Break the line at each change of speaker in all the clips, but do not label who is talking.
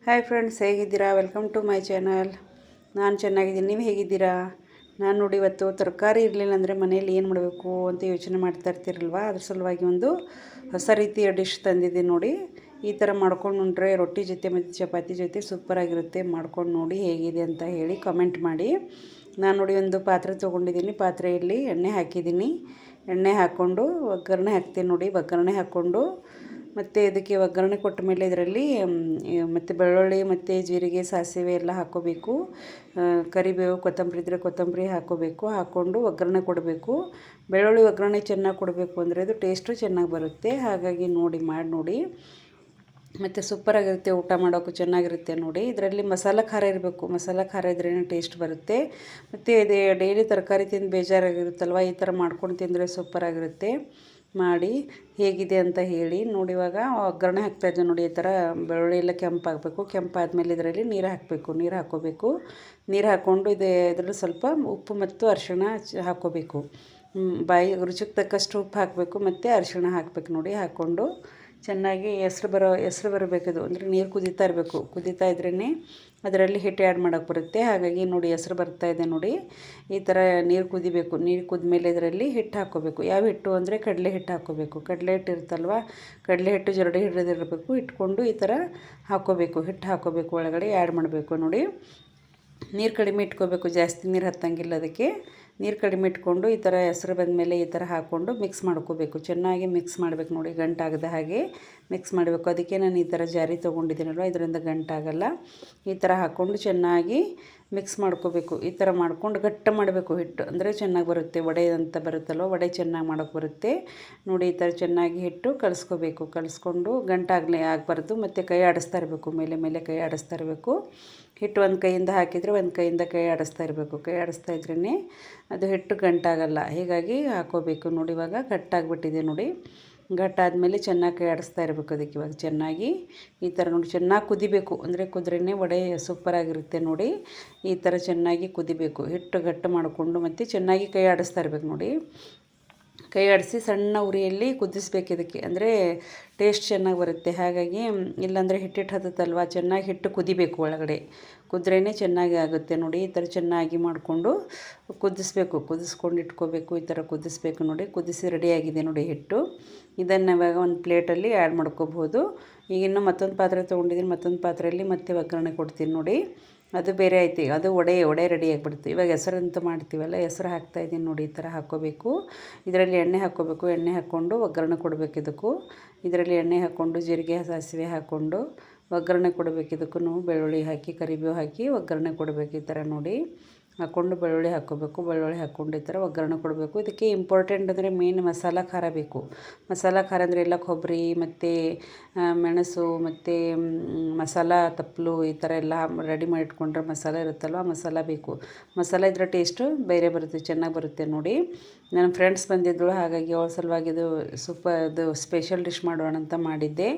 Hi friends, ಹೇಗಿದ್ದೀರಾ? Welcome to my channel. ನಾನು ಚೆನ್ನಾಗಿದ್ದೀನಿ. ನೀವು ಹೇಗಿದ್ದೀರಾ? ನಾನು ನೋಡಿ ಇವತ್ತು ತರಕಾರಿ ಇರಲಿಲ್ಲ ಅಂದರೆ ಮನೇಲಿ ಏನು ಮಾಡಬೇಕು ಅಂತ ಯೋಚನೆ ಮಾಡ್ತಾ ಇರ್ತೀರಲ್ವ, ಅದ್ರ ಸಲುವಾಗಿ ಒಂದು ಹೊಸ ರೀತಿಯ ಡಿಶ್ ತಂದಿದ್ದೀನಿ ನೋಡಿ. ಈ ಥರ ಮಾಡ್ಕೊಂಡು ಉಂಡ್ರೆ ರೊಟ್ಟಿ ಜೊತೆ ಮತ್ತು ಚಪಾತಿ ಜೊತೆ ಸೂಪರಾಗಿರುತ್ತೆ. ಮಾಡ್ಕೊಂಡು ನೋಡಿ ಹೇಗಿದೆ ಅಂತ ಹೇಳಿ ಕಮೆಂಟ್ ಮಾಡಿ. ನಾನು ನೋಡಿ ಒಂದು ಪಾತ್ರೆ ತೊಗೊಂಡಿದ್ದೀನಿ. ಪಾತ್ರೆಯಲ್ಲಿ ಎಣ್ಣೆ ಹಾಕಿದ್ದೀನಿ. ಎಣ್ಣೆ ಹಾಕ್ಕೊಂಡು ಒಗ್ಗರಣೆ ಹಾಕ್ತೀನಿ ನೋಡಿ. ಒಗ್ಗರಣೆ ಹಾಕ್ಕೊಂಡು ಮತ್ತು ಇದಕ್ಕೆ ಒಗ್ಗರಣೆ ಕೊಟ್ಟ ಮೇಲೆ ಇದರಲ್ಲಿ ಮತ್ತು ಬೆಳ್ಳುಳ್ಳಿ ಮತ್ತು ಜೀರಿಗೆ ಸಾಸಿವೆ ಎಲ್ಲ ಹಾಕ್ಕೋಬೇಕು. ಕರಿಬೇವು ಕೊತ್ತಂಬರಿ ಇದ್ದರೆ ಕೊತ್ತಂಬರಿ ಹಾಕ್ಕೋಬೇಕು. ಹಾಕ್ಕೊಂಡು ಒಗ್ಗರಣೆ ಕೊಡಬೇಕು. ಬೆಳ್ಳುಳ್ಳಿ ಒಗ್ಗರಣೆ ಚೆನ್ನಾಗಿ ಕೊಡಬೇಕು ಅಂದರೆ ಅದು ಟೇಸ್ಟು ಚೆನ್ನಾಗಿ ಬರುತ್ತೆ. ಹಾಗಾಗಿ ಮಾಡಿ ನೋಡಿ. ಮತ್ತು ಸೂಪರಾಗಿರುತ್ತೆ. ಊಟ ಮಾಡೋಕ್ಕೂ ಚೆನ್ನಾಗಿರುತ್ತೆ ನೋಡಿ. ಇದರಲ್ಲಿ ಮಸಾಲೆ ಖಾರ ಇರಬೇಕು. ಮಸಾಲೆ ಖಾರ ಇದ್ರೇ ಟೇಸ್ಟ್ ಬರುತ್ತೆ. ಮತ್ತು ಇದು ಡೈಲಿ ತರಕಾರಿ ತಿಂದು ಬೇಜಾರಾಗಿರುತ್ತಲ್ವ, ಈ ಥರ ಮಾಡ್ಕೊಂಡು ತಿಂದರೆ ಸೂಪರಾಗಿರುತ್ತೆ. ಮಾಡಿ ಹೇಗಿದೆ ಅಂತ ಹೇಳಿ ನೋಡಿ. ಇವಾಗ ಒಗ್ಗರಣೆ ಹಾಕ್ತಾಯಿದ್ದೆ ನೋಡಿ. ಈ ಥರ ಬೆಳ್ಳುಳ್ಳಿ ಎಲ್ಲ ಕೆಂಪಾಗಬೇಕು. ಕೆಂಪಾದಮೇಲೆ ಇದರಲ್ಲಿ ನೀರು ಹಾಕಬೇಕು. ನೀರು ಹಾಕ್ಕೋಬೇಕು. ನೀರು ಹಾಕ್ಕೊಂಡು ಇದರಲ್ಲಿ ಸ್ವಲ್ಪ ಉಪ್ಪು ಮತ್ತು ಅರಿಶಿಣ ಹಾಕ್ಕೋಬೇಕು. ರುಚಿಗೆ ತಕ್ಕಷ್ಟು ಉಪ್ಪು ಹಾಕಬೇಕು ಮತ್ತು ಅರಿಶಿಣ ಹಾಕಬೇಕು ನೋಡಿ. ಹಾಕ್ಕೊಂಡು ಚೆನ್ನಾಗಿ ಹೆಸ್ರು ಬರಬೇಕದು, ಅಂದರೆ ನೀರು ಕುದೀತಾ ಇರಬೇಕು. ಕುದೀತಾ ಇದ್ರೇ ಅದರಲ್ಲಿ ಹಿಟ್ಟು ಆ್ಯಡ್ ಮಾಡೋಕ್ಕೆ ಬರುತ್ತೆ. ಹಾಗಾಗಿ ನೋಡಿ ಹೆಸ್ರು ಬರ್ತಾ ಇದೆ ನೋಡಿ. ಈ ಥರ ನೀರು ಕುದಿಬೇಕು. ನೀರು ಕುದ್ಮೇಲೆ ಇದರಲ್ಲಿ ಹಿಟ್ಟು ಹಾಕ್ಕೋಬೇಕು. ಯಾವ ಹಿಟ್ಟು ಅಂದರೆ ಕಡಲೆ ಹಿಟ್ಟು ಹಾಕ್ಕೋಬೇಕು. ಕಡಲೆ ಹಿಟ್ಟು ಇರುತ್ತಲ್ವ, ಕಡಲೆ ಹಿಟ್ಟು ಜರಡಿ ಹಿಡಿದಿರಬೇಕು. ಇಟ್ಕೊಂಡು ಈ ಥರ ಹಾಕ್ಕೋಬೇಕು. ಹಿಟ್ಟು ಹಾಕ್ಕೋಬೇಕು. ಒಳಗಡೆ ಆ್ಯಡ್ ಮಾಡಬೇಕು ನೋಡಿ. ನೀರು ಕಡಿಮೆ ಇಟ್ಕೋಬೇಕು, ಜಾಸ್ತಿ ನೀರು ಹತ್ತಂಗಿಲ್ಲ ಅದಕ್ಕೆ. ನೀರು ಕಡಿಮೆ ಇಟ್ಕೊಂಡು ಈ ಥರ ಹೆಸ್ರು ಬಂದಮೇಲೆ ಈ ಥರ ಹಾಕ್ಕೊಂಡು ಮಿಕ್ಸ್ ಮಾಡ್ಕೋಬೇಕು. ಚೆನ್ನಾಗಿ ಮಿಕ್ಸ್ ಮಾಡಬೇಕು ನೋಡಿ, ಗಂಟಾಗದ ಹಾಗೆ ಮಿಕ್ಸ್ ಮಾಡಬೇಕು. ಅದಕ್ಕೆ ನಾನು ಈ ಥರ ಜಾರಿ ತೊಗೊಂಡಿದ್ದೀನಲ್ವ, ಇದರಿಂದ ಗಂಟಾಗಲ್ಲ. ಈ ಥರ ಹಾಕ್ಕೊಂಡು ಚೆನ್ನಾಗಿ ಮಿಕ್ಸ್ ಮಾಡ್ಕೋಬೇಕು. ಈ ಥರ ಮಾಡ್ಕೊಂಡು ಗಟ್ಟಿ ಮಾಡಬೇಕು. ಹಿಟ್ಟು ಅಂದರೆ ಚೆನ್ನಾಗಿ ಬರುತ್ತೆ. ವಡೆ ಅಂತ ಬರುತ್ತಲ್ವ, ವಡೆ ಚೆನ್ನಾಗಿ ಮಾಡೋಕ್ಕೆ ಬರುತ್ತೆ ನೋಡಿ. ಈ ಥರ ಚೆನ್ನಾಗಿ ಹಿಟ್ಟು ಕಲಿಸ್ಕೋಬೇಕು. ಕಲಿಸ್ಕೊಂಡು ಆಗಬಾರ್ದು. ಮತ್ತು ಕೈ ಆಡಿಸ್ತಾ ಇರಬೇಕು. ಮೇಲೆ ಕೈ ಆಡಿಸ್ತಾ ಇರಬೇಕು. ಹಿಟ್ಟು ಒಂದು ಕೈಯಿಂದ ಹಾಕಿದರೆ ಒಂದು ಕೈಯಿಂದ ಕೈ ಆಡಿಸ್ತಾ ಇರಬೇಕು. ಕೈ ಆಡಿಸ್ತಾ ಇದ್ರೇ ಅದು ಹಿಟ್ಟು ಗಂಟಾಗಲ್ಲ. ಹೀಗಾಗಿ ಹಾಕ್ಕೋಬೇಕು ನೋಡಿ. ಇವಾಗ ಗಟ್ಟಾಗಿಬಿಟ್ಟಿದೆ ನೋಡಿ. ಗಟ್ಟಾದಮೇಲೆ ಚೆನ್ನಾಗಿ ಕೈ ಆಡಿಸ್ತಾ ಇರಬೇಕು. ಅದಕ್ಕೆ ಇವಾಗ ಚೆನ್ನಾಗಿ ಈ ಥರ ನೋಡಿ ಚೆನ್ನಾಗಿ ಕುದಿಬೇಕು. ಅಂದರೆ ಕುದ್ರೇ ವಡೆ ಸೂಪರಾಗಿರುತ್ತೆ ನೋಡಿ. ಈ ಥರ ಚೆನ್ನಾಗಿ ಕುದಿಬೇಕು. ಹಿಟ್ಟು ಗಟ್ಟು ಮಾಡಿಕೊಂಡು ಮತ್ತು ಚೆನ್ನಾಗಿ ಕೈ ಆಡಿಸ್ತಾ ಇರಬೇಕು ನೋಡಿ. ಕೈ ಆಡಿಸಿ ಸಣ್ಣ ಉರಿಯಲ್ಲಿ ಕುದಿಸ್ಬೇಕು ಇದಕ್ಕೆ, ಅಂದರೆ ಟೇಸ್ಟ್ ಚೆನ್ನಾಗಿ ಬರುತ್ತೆ. ಹಾಗಾಗಿ ಇಲ್ಲಾಂದರೆ ಹಿಟ್ಟಿಟ್ಟು ಹತ್ತಲ್ವ, ಚೆನ್ನಾಗಿ ಹಿಟ್ಟು ಕುದಿಬೇಕು. ಒಳಗಡೆ ಕುದ್ರೇ ಚೆನ್ನಾಗಿ ಆಗುತ್ತೆ ನೋಡಿ. ಈ ಥರ ಚೆನ್ನಾಗಿ ಮಾಡಿಕೊಂಡು ಕುದಿಸ್ಕೊಂಡು ಇಟ್ಕೋಬೇಕು. ಈ ಥರ ಕುದಿಸ್ಬೇಕು ನೋಡಿ. ಕುದಿಸಿ ರೆಡಿಯಾಗಿದೆ ನೋಡಿ ಹಿಟ್ಟು. ಇದನ್ನು ಇವಾಗ ಒಂದು ಪ್ಲೇಟಲ್ಲಿ ಆ್ಯಡ್ ಮಾಡ್ಕೋಬೋದು. ಈಗ ಇನ್ನೂ ಮತ್ತೊಂದು ಪಾತ್ರೆ ತೊಗೊಂಡಿದ್ದೀನಿ. ಮತ್ತೊಂದು ಪಾತ್ರೆಯಲ್ಲಿ ಮತ್ತೆ ಒಗ್ಗರಣೆ ಕೊಡ್ತೀನಿ ನೋಡಿ. ಅದು ಬೇರೆ ಐತಿ. ಅದು ವಡೆ ರೆಡಿ ಆಗಿಬಿಡ್ತು. ಇವಾಗ ಹೆಸರಂತ ಮಾಡ್ತೀವಲ್ಲ, ಹೆಸರು ಹಾಕ್ತಾಯಿದ್ದೀನಿ ನೋಡಿ. ಈ ಥರ ಹಾಕ್ಕೋಬೇಕು. ಇದರಲ್ಲಿ ಎಣ್ಣೆ ಹಾಕ್ಕೋಬೇಕು. ಎಣ್ಣೆ ಹಾಕ್ಕೊಂಡು ಒಗ್ಗರಣೆ ಕೊಡಬೇಕು ಇದಕ್ಕೂ. ಇದರಲ್ಲಿ ಎಣ್ಣೆ ಹಾಕ್ಕೊಂಡು ಜೀರಿಗೆ ಸಾಸಿವೆ ಹಾಕ್ಕೊಂಡು ಒಗ್ಗರಣೆ ಕೊಡಬೇಕು. ಇದಕ್ಕೂ ಬೆಳ್ಳುಳ್ಳಿ ಹಾಕಿ ಕರಿಬೇವು ಹಾಕಿ ಒಗ್ಗರಣೆ ಕೊಡಬೇಕು. ಈ ಥರ ನೋಡಿ ಹಾಕ್ಕೊಂಡು ಬೆಳ್ಳುಳ್ಳಿ ಹಾಕ್ಕೋಬೇಕು. ಬೆಳ್ಳುಳ್ಳಿ ಹಾಕ್ಕೊಂಡು ಈ ಥರ ಒಗ್ಗರಣೆ ಕೊಡಬೇಕು. ಇದಕ್ಕೆ ಇಂಪಾರ್ಟೆಂಟ್ ಅಂದರೆ ಮೇನ್ ಮಸಾಲ ಖಾರ ಬೇಕು. ಮಸಾಲ ಖಾರ ಅಂದರೆ ಎಲ್ಲ ಕೊಬ್ಬರಿ ಮತ್ತು ಮೆಣಸು ಮತ್ತು ಮಸಾಲ ತಪ್ಪಲು ಈ ಥರ ಎಲ್ಲ ರೆಡಿ ಮಾಡಿ ಇಟ್ಕೊಂಡ್ರೆ ಮಸಾಲ ಇರುತ್ತಲ್ವ, ಮಸಾಲ ಬೇಕು. ಮಸಾಲ ಇದ್ರೆ ಟೇಸ್ಟು ಬೇರೆ ಬರುತ್ತೆ, ಚೆನ್ನಾಗಿ ಬರುತ್ತೆ ನೋಡಿ. ನನ್ನ ಫ್ರೆಂಡ್ಸ್ ಬಂದಿದ್ದಳು, ಹಾಗಾಗಿ ಅವಳ ಸಲುವಾಗಿ ಇದು ಸ್ಪೆಷಲ್ ಡಿಶ್ ಮಾಡೋಣ ಅಂತ ಮಾಡಿದ್ದೆ.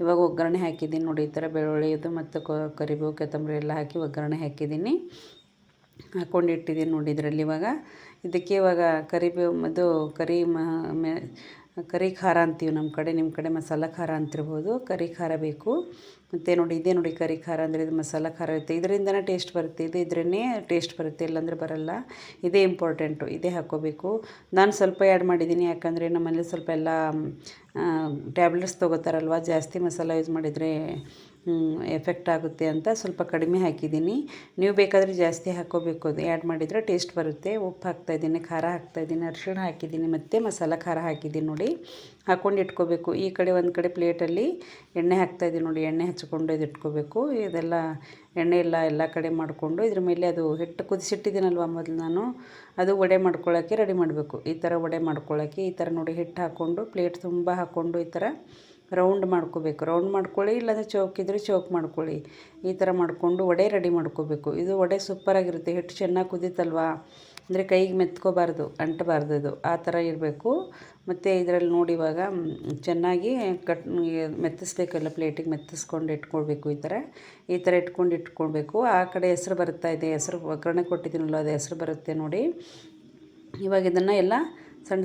ಇವಾಗ ಒಗ್ಗರಣೆ ಹಾಕಿದ್ದೀನಿ ನೋಡಿ. ಈ ಥರ ಬೆಳ್ಳುಳ್ಳಿ ಮತ್ತು ಕರಿಬೇವು ಕೊತ್ತಂಬರಿ ಎಲ್ಲ ಹಾಕಿ ಒಗ್ಗರಣೆ ಹಾಕಿದ್ದೀನಿ. ಹಾಕ್ಕೊಂಡು ಇಟ್ಟಿದ್ದೀನಿ ನೋಡಿ. ಇದರಲ್ಲಿ ಇದಕ್ಕೆ ಇವಾಗ ಕರಿಬೇವು ಕರಿ ಖಾರ ಅಂತೀವಿ ನಮ್ಮ ಕಡೆ. ನಿಮ್ಮ ಕಡೆ ಮಸಾಲ ಖಾರ ಅಂತಿರ್ಬೋದು. ಕರಿ ಖಾರ ಬೇಕು. ಮತ್ತು ನೋಡಿ ಇದೇ ನೋಡಿ ಕರಿ ಖಾರ ಅಂದರೆ ಇದು ಮಸಾಲ ಖಾರ ಇರುತ್ತೆ. ಇದರಿಂದನೇ ಟೇಸ್ಟ್ ಬರುತ್ತೆ. ಇದ್ರೇ ಟೇಸ್ಟ್ ಬರುತ್ತೆ, ಇಲ್ಲಾಂದರೆ ಬರಲ್ಲ. ಇದೇ ಇಂಪಾರ್ಟೆಂಟು. ಇದೇ ಹಾಕ್ಕೋಬೇಕು. ನಾನು ಸ್ವಲ್ಪ ಆ್ಯಡ್ ಮಾಡಿದ್ದೀನಿ, ಯಾಕಂದರೆ ನಮ್ಮಲ್ಲಿ ಸ್ವಲ್ಪ ಎಲ್ಲ ಟ್ಯಾಬ್ಲೆಟ್ಸ್ ತೊಗೋತಾರಲ್ವ, ಜಾಸ್ತಿ ಮಸಾಲ ಯೂಸ್ ಮಾಡಿದರೆ ಎಫೆಕ್ಟ್ ಆಗುತ್ತೆ ಅಂತ ಸ್ವಲ್ಪ ಕಡಿಮೆ ಹಾಕಿದ್ದೀನಿ. ನೀವು ಬೇಕಾದರೆ ಜಾಸ್ತಿ ಹಾಕ್ಕೋಬೇಕು. ಅದು ಆ್ಯಡ್ ಮಾಡಿದರೆ ಟೇಸ್ಟ್ ಬರುತ್ತೆ. ಉಪ್ಪು ಹಾಕ್ತಾಯಿದ್ದೀನಿ, ಖಾರ ಹಾಕ್ತಾಯಿದ್ದೀನಿ, ಅರಿಶಿಣ ಹಾಕಿದ್ದೀನಿ ಮತ್ತು ಮಸಾಲ ಖಾರ ಹಾಕಿದ್ದೀನಿ ನೋಡಿ. ಹಾಕ್ಕೊಂಡು ಇಟ್ಕೋಬೇಕು. ಈ ಕಡೆ ಒಂದು ಕಡೆ ಪ್ಲೇಟಲ್ಲಿ ಎಣ್ಣೆ ಹಾಕ್ತಾಯಿದ್ದೀನಿ ನೋಡಿ. ಎಣ್ಣೆ ಹಚ್ಕೊಂಡು ಇದು ಇಟ್ಕೋಬೇಕು. ಇದೆಲ್ಲ ಎಣ್ಣೆ ಎಲ್ಲ ಕಡೆ ಮಾಡಿಕೊಂಡು ಇದ್ರ ಮೇಲೆ ಅದು ಹಿಟ್ಟು ಕುದಿಸಿಟ್ಟಿದ್ದೀನಲ್ವ ಮೊದಲು ನಾನು, ಅದು ವಡೆ ಮಾಡ್ಕೊಳ್ಳೋಕ್ಕೆ ರೆಡಿ ಮಾಡಬೇಕು. ಈ ಥರ ವಡೆ ಮಾಡ್ಕೊಳ್ಳೋಕ್ಕೆ ಈ ಥರ ನೋಡಿ ಹಿಟ್ಟು ಹಾಕ್ಕೊಂಡು ಪ್ಲೇಟ್ ತುಂಬ ಹಾಕ್ಕೊಂಡು ಈ ಥರ ರೌಂಡ್ ಮಾಡ್ಕೋಬೇಕು. ರೌಂಡ್ ಮಾಡ್ಕೊಳ್ಳಿ, ಇಲ್ಲಾಂದರೆ ಚೌಕ್ ಇದ್ದರೆ ಚೌಕ್ ಮಾಡ್ಕೊಳ್ಳಿ. ಈ ಥರ ಮಾಡಿಕೊಂಡು ವಡೆ ರೆಡಿ ಮಾಡ್ಕೋಬೇಕು. ಇದು ವಡೆ ಸೂಪರಾಗಿರುತ್ತೆ. ಹಿಟ್ಟು ಚೆನ್ನಾಗಿ ಕುದೀತಲ್ವ, ಅಂದರೆ ಕೈಗೆ ಮೆತ್ಕೋಬಾರ್ದು, ಅಂಟಬಾರ್ದು. ಇದು ಆ ಥರ ಇರಬೇಕು. ಮತ್ತು ಇದರಲ್ಲಿ ನೋಡಿ ಇವಾಗ ಚೆನ್ನಾಗಿ ಮೆತ್ತಿಸ್ಬೇಕಲ್ಲ, ಪ್ಲೇಟಿಗೆ ಮೆತ್ತಿಸ್ಕೊಂಡು ಇಟ್ಕೊಳ್ಬೇಕು. ಈ ಥರ ಇಟ್ಕೊಳ್ಬೇಕು. ಆ ಕಡೆ ಹೆಸ್ರು ಬರ್ತಾ ಇದೆ, ಹೆಸ್ರು ಒಗ್ಗರಣೆ ಕೊಟ್ಟಿದ್ದೀನಲ್ಲ, ಅದು ಹೆಸ್ರು ಬರುತ್ತೆ ನೋಡಿ. ಇವಾಗ ಇದನ್ನು ಎಲ್ಲ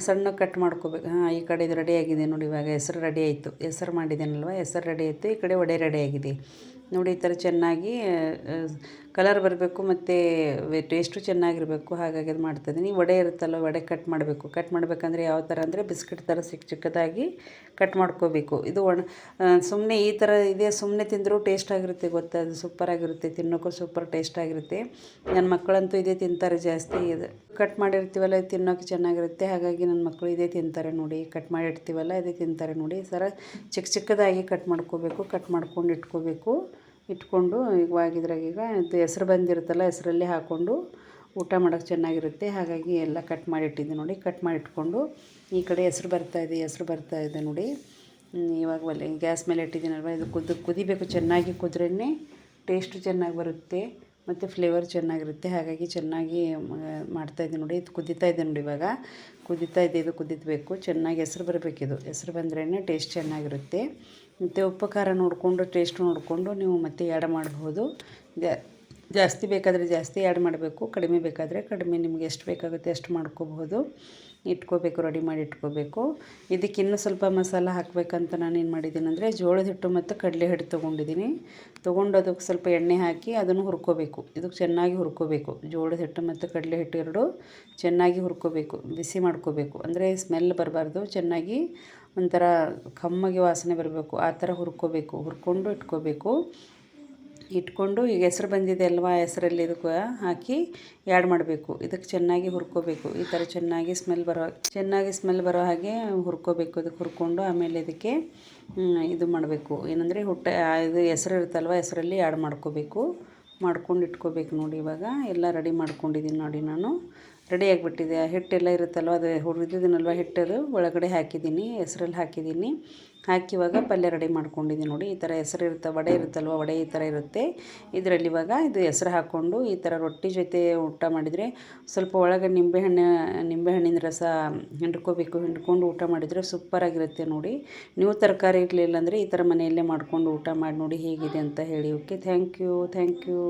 ಸಣ್ಣ ಕಟ್ ಮಾಡ್ಕೋಬೇಕು. ಈ ಕಡೆ ಇದು ರೆಡಿಯಾಗಿದೆ ನೋಡಿ. ಇವಾಗ ಹೆಸರು ರೆಡಿ ಆಯಿತು. ಹೆಸರು ಮಾಡಿದ್ದೇನಲ್ವ, ಹೆಸರು ರೆಡಿ ಆಯಿತು. ಈ ಕಡೆ ವಡೆ ರೆಡಿ ಆಗಿದೆ. ನೋಡಿ ಈ ಥರ ಚೆನ್ನಾಗಿ ಕಲರ್ ಬರಬೇಕು ಮತ್ತು ಟೇಸ್ಟು ಚೆನ್ನಾಗಿರಬೇಕು. ಹಾಗಾಗಿ ಅದು ಮಾಡ್ತಾಯಿದ್ದೀನಿ. ವಡೆ ಇರುತ್ತಲ್ಲ, ವಡೆ ಕಟ್ ಮಾಡಬೇಕಂದ್ರೆ ಯಾವ ಥರ ಅಂದರೆ ಬಿಸ್ಕೆಟ್ ಥರ ಚಿಕ್ಕದಾಗಿ ಕಟ್ ಮಾಡ್ಕೋಬೇಕು. ಇದು ಸುಮ್ಮನೆ ಈ ಥರ ಇದೆ, ಸುಮ್ಮನೆ ತಿಂದರೂ ಟೇಸ್ಟ್ ಆಗಿರುತ್ತೆ ಗೊತ್ತಾ, ಅದು ಸೂಪರಾಗಿರುತ್ತೆ, ತಿನ್ನೋಕ್ಕೂ ಸೂಪರ್ ಟೇಸ್ಟ್ ಆಗಿರುತ್ತೆ. ನನ್ನ ಮಕ್ಕಳಂತೂ ಇದೇ ತಿಂತಾರೆ ಜಾಸ್ತಿ. ಇದು ಕಟ್ ಮಾಡಿರ್ತೀವಲ್ಲ, ಇದು ತಿನ್ನೋಕ್ಕೆ ಚೆನ್ನಾಗಿರುತ್ತೆ. ಹಾಗಾಗಿ ನನ್ನ ಮಕ್ಕಳು ಇದೇ ತಿಂತಾರೆ ನೋಡಿ, ಕಟ್ ಮಾಡಿರ್ತೀವಲ್ಲ ಇದೇ ತಿಂತಾರೆ ನೋಡಿ. ಈ ಥರ ಚಿಕ್ಕದಾಗಿ ಕಟ್ ಮಾಡ್ಕೋಬೇಕು. ಕಟ್ ಮಾಡ್ಕೊಂಡು ಇಟ್ಕೊಂಡು ಇವಾಗ ಇದ್ರಾಗ ಈಗ ಇದು ಹೆಸ್ರು ಬಂದಿರುತ್ತಲ್ಲ, ಹೆಸರಲ್ಲಿ ಹಾಕ್ಕೊಂಡು ಊಟ ಮಾಡೋಕ್ಕೆ ಚೆನ್ನಾಗಿರುತ್ತೆ. ಹಾಗಾಗಿ ಎಲ್ಲ ಕಟ್ ಮಾಡಿಟ್ಟಿದ್ದೆ ನೋಡಿ. ಕಟ್ ಮಾಡಿಟ್ಕೊಂಡು ಈ ಕಡೆ ಹೆಸ್ರು ಬರ್ತಾಯಿದೆ ನೋಡಿ. ಇವಾಗ ಗ್ಯಾಸ್ ಮೇಲೆ ಇಟ್ಟಿದ್ದೀನಲ್ವ, ಇದು ಕುದಿಬೇಕು. ಚೆನ್ನಾಗಿ ಕುದ್ರೇ ಟೇಸ್ಟು ಚೆನ್ನಾಗಿ ಬರುತ್ತೆ ಮತ್ತು ಫ್ಲೇವರ್ ಚೆನ್ನಾಗಿರುತ್ತೆ. ಹಾಗಾಗಿ ಚೆನ್ನಾಗಿ ಮಾಡ್ತಾಯಿದ್ದೀನಿ ನೋಡಿ. ಇದು ಕುದೀತಾ ಇದೆ ನೋಡಿ. ಇವಾಗ ಇದು ಕುದಿಬೇಕು. ಚೆನ್ನಾಗಿ ಹೆಸ್ರು ಬರಬೇಕಿದು. ಹೆಸ್ರು ಬಂದ್ರೇ ಟೇಸ್ಟ್ ಚೆನ್ನಾಗಿರುತ್ತೆ. ಮತ್ತು ಉಪ್ಪು ಖಾರ ನೋಡಿಕೊಂಡು, ಟೇಸ್ಟ್ ನೋಡಿಕೊಂಡು ನೀವು ಮತ್ತೆ ಆ್ಯಡ್ ಮಾಡ್ಬೋದು. ಜಾಸ್ತಿ ಬೇಕಾದರೆ ಜಾಸ್ತಿ ಆ್ಯಡ್ ಮಾಡಬೇಕು, ಕಡಿಮೆ ಬೇಕಾದರೆ ಕಡಿಮೆ, ನಿಮಗೆ ಎಷ್ಟು ಬೇಕಾಗುತ್ತೆ ಅಷ್ಟು ಮಾಡ್ಕೋಬಹುದು. ರೆಡಿ ಮಾಡಿ ಇಟ್ಕೋಬೇಕು. ಇದಕ್ಕೆ ಇನ್ನೂ ಸ್ವಲ್ಪ ಮಸಾಲ ಹಾಕಬೇಕಂತ ನಾನೇನು ಮಾಡಿದ್ದೀನಿ ಅಂದರೆ, ಜೋಳದ ಹಿಟ್ಟು ಮತ್ತು ಕಡಲೆ ಹಿಟ್ಟು ತೊಗೊಂಡು ಅದಕ್ಕೆ ಸ್ವಲ್ಪ ಎಣ್ಣೆ ಹಾಕಿ ಅದನ್ನು ಹುರ್ಕೋಬೇಕು. ಇದಕ್ಕೆ ಚೆನ್ನಾಗಿ ಹುರ್ಕೋಬೇಕು. ಜೋಳದ ಹಿಟ್ಟು ಮತ್ತು ಕಡಲೆ ಹಿಟ್ಟು ಎರಡೂ ಚೆನ್ನಾಗಿ ಹುರ್ಕೋಬೇಕು, ಬಿಸಿ ಮಾಡ್ಕೋಬೇಕು. ಅಂದರೆ ಸ್ಮೆಲ್ ಬರಬಾರ್ದು, ಚೆನ್ನಾಗಿ ಒಂಥರ ಕಮ್ಮಗೆ ವಾಸನೆ ಬರಬೇಕು, ಆ ಥರ ಹುರ್ಕೊಂಡು ಇಟ್ಕೊಂಡು ಈಗ ಹೆಸ್ರು ಬಂದಿದೆ ಅಲ್ವಾ, ಹೆಸರಲ್ಲಿ ಇದಕ್ಕೆ ಹಾಕಿ ಆ್ಯಡ್ ಮಾಡಬೇಕು. ಇದಕ್ಕೆ ಚೆನ್ನಾಗಿ ಹುರ್ಕೋಬೇಕು. ಈ ಥರ ಚೆನ್ನಾಗಿ ಸ್ಮೆಲ್ ಬರೋ ಹಾಗೆ ಹುರ್ಕೋಬೇಕು. ಇದಕ್ಕೆ ಹುರ್ಕೊಂಡು ಆಮೇಲೆ ಇದಕ್ಕೆ ಇದು ಮಾಡಬೇಕು, ಏನಂದರೆ ಇದು ಹೆಸ್ರು ಇರುತ್ತಲ್ವ, ಹೆಸರಲ್ಲಿ ಆ್ಯಡ್ ಮಾಡ್ಕೊಂಡು ಇಟ್ಕೋಬೇಕು ನೋಡಿ. ಇವಾಗ ಎಲ್ಲ ರೆಡಿ ಮಾಡ್ಕೊಂಡಿದ್ದೀನಿ ನೋಡಿ. ನಾನು ರೆಡಿ ಆಗಿಬಿಟ್ಟಿದೆ. ಹಿಟ್ಟೆಲ್ಲ ಇರುತ್ತಲ್ವ, ಅದು ಹುರಿದಿದ್ದೀನಲ್ವ, ಹಿಟ್ಟದು ಒಳಗಡೆ ಹಾಕಿದ್ದೀನಿ, ಹೆಸ್ರಲ್ಲಿ ಹಾಕಿದ್ದೀನಿ. ಹಾಕಿ ಇವಾಗ ಪಲ್ಯ ರೆಡಿ ಮಾಡ್ಕೊಂಡಿದ್ದೀನಿ ನೋಡಿ. ಈ ಥರ ವಡೆ ಇರುತ್ತಲ್ವ, ವಡೆ ಈ ಥರ ಇರುತ್ತೆ. ಇದರಲ್ಲಿ ಇವಾಗ ಇದು ಹೆಸ್ರು ಹಾಕ್ಕೊಂಡು ಈ ಥರ ರೊಟ್ಟಿ ಜೊತೆ ಊಟ ಮಾಡಿದರೆ, ಸ್ವಲ್ಪ ಒಳಗೆ ನಿಂಬೆಹಣ್ಣಿನ ರಸ ಹಿಂಡ್ಕೊಂಡು ಊಟ ಮಾಡಿದರೆ ಸೂಪರಾಗಿರುತ್ತೆ ನೋಡಿ. ನೀವು ತರಕಾರಿ ಇರಲಿಲ್ಲ ಅಂದರೆ ಈ ಥರ ಮನೆಯಲ್ಲೇ ಮಾಡ್ಕೊಂಡು ಊಟ ಮಾಡಿ ನೋಡಿ ಹೇಗಿದೆ ಅಂತ ಹೇಳಿ. Okay, thank you.